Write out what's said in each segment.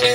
हे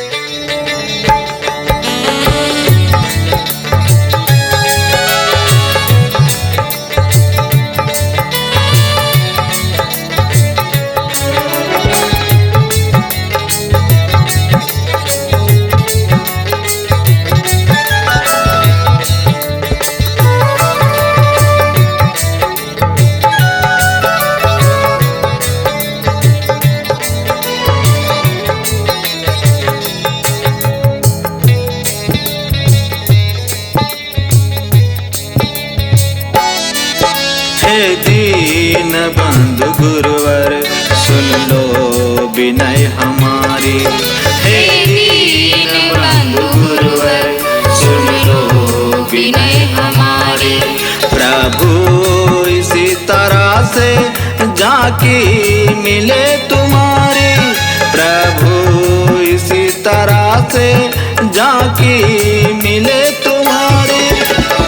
दीन बंधु गुरुवर सुन लो विनय हमारी। हे दीन बंधु गुरुवर सुन लो विनय हमारी। प्रभु इसी तरह से जाकी मिले तुम्हारी। प्रभु इसी तरह से जाकी मिले तुम्हारी।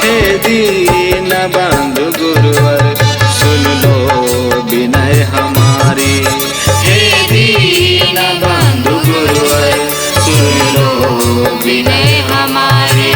हे दीन बंधु गुरुवर सुन लो विनय हमारी। हे दीन बंधु गुरुवर सुन लो विनय हमारी।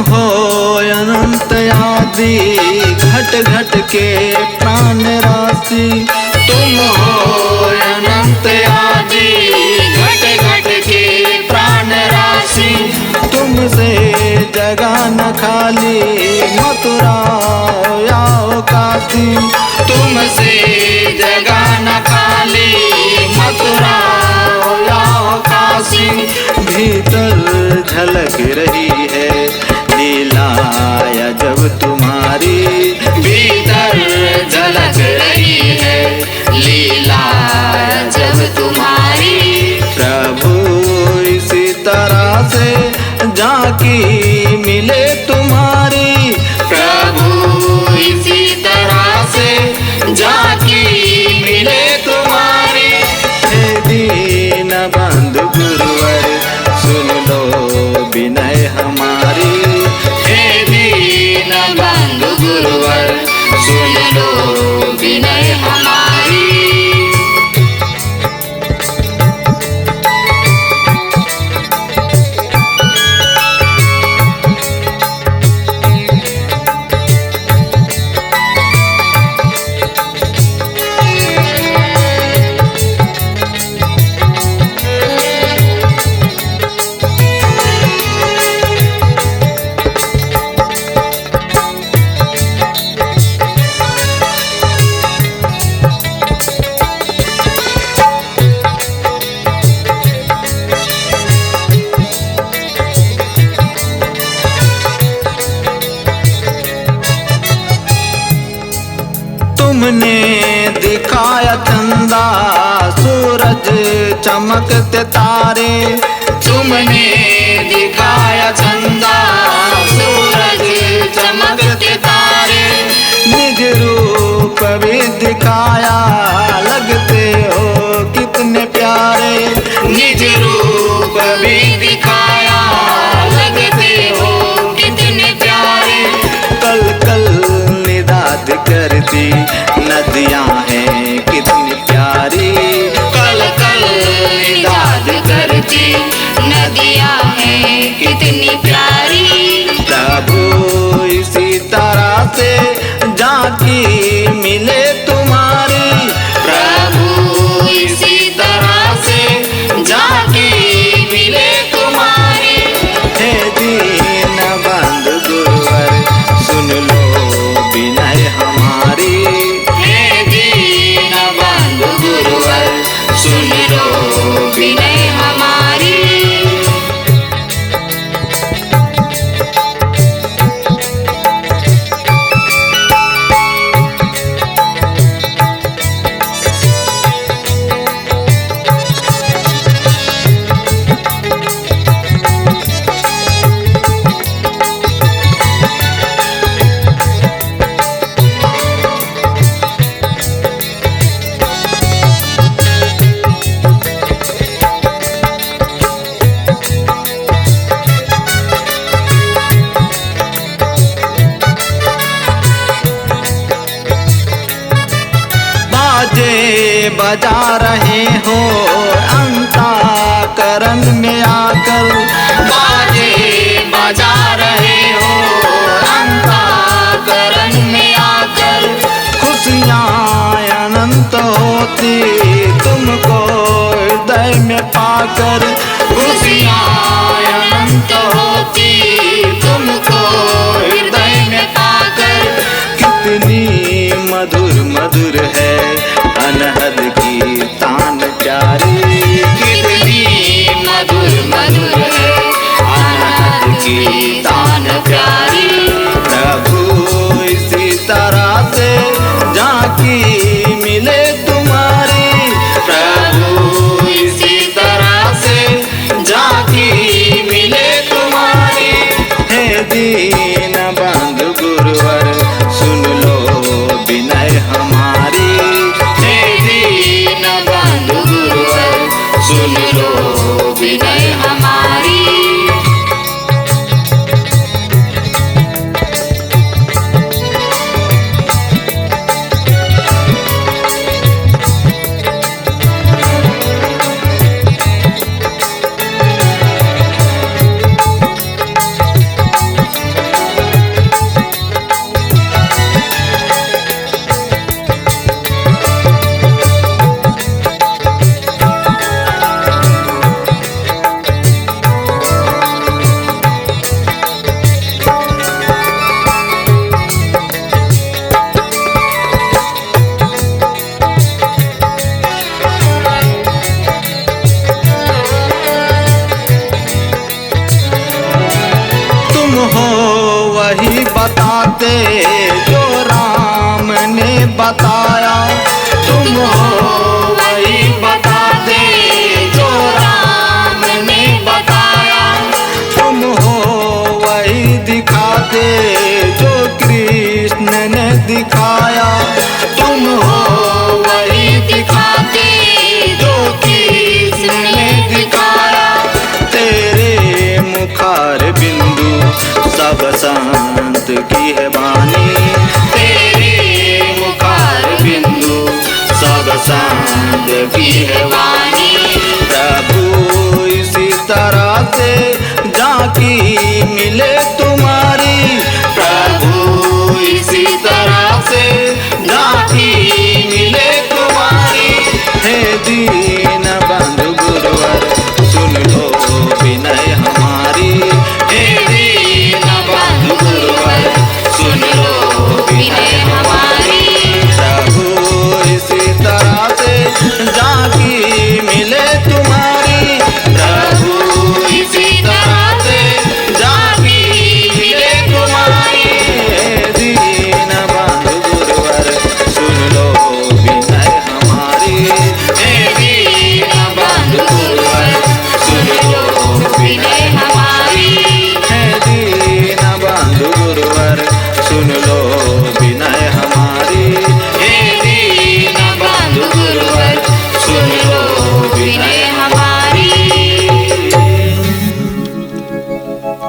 हो अनंत आदि घट घट के प्राण राशि। तुम हो अनंत आदि घट घट के प्राण राशि। तुमसे जगह न खाली मथुरा या काशी। तुमसे जगह न खाली मथुरा या काशी। भीतर झलक रही है लीला जब तुम्हारी। भीतर झलक रही है लीला जब तुम्हारी। प्रभु इसी तरह से जाकी मिले तुम्हारी। प्रभु इसी तरह से जाकी मिले तुम्हारी। हे दीन बंधु गुरुवर सुन लो विनय हमारी। हे दीन बंधु गुरुवर सुन लो विनय हमारी। तुमने दिखाया चंदा सूरज चमकते तारे। तुमने दिखाया चंदा सूरज चमकते तारे। निज रूप भी दिखाया लगते हो कितने प्यारे। निज रूप भी दिखाया लगते हो कितने प्यारे। कल कल निदाद करती नदियां हैं कितनी प्यारी। कल कल निदाद करती नदियां हैं कितनी प्यारी। प्रभु इसी तरह से जाकी मिले तुम्हारी। प्रभु इसी तरह से जाकी मिले तुम्हारी। हे दीन बंधु गुरुवर सुन लो विनय हमारी। हे दीन बंधु गुरुवर सुन लो विनय हमारी। बजा रहे हो अंतःकरण में आकर, बाजे बजा रहे हो अंतःकरण में आकर। खुशियाँ अनंत होती तुमको हृदय में पाकर, खुशियाँ अनंत होती तुमको हृदय में पाकर। कितनी मधुर मधुर है अनहद की तान प्यारी, कितनी मधुर मधुर है अनहद की तान प्यारी। प्रभु इसी तरह से झांकी मिले तुम्हारी, प्रभु इसी तरह से झांकी मिले तुम्हारी। हे दीन बंधु गुरुवर सुन लो विनय हमारी, हे दीन बंधु गुरुवर सुन लो विनय हमारी। तुम हो वही बताते जो राम ने बताया, तुम हो वही बताते जो राम ने बताया। तुम हो वही दिखाते जो कृष्ण ने दिखाया, तुम हो वही दिखाते जो कृष्ण ने दिखाया। तेरे मुखार बिंदु सब संत की है वाणी, तेरे मुखार बिंदु सब संत की है वाणी।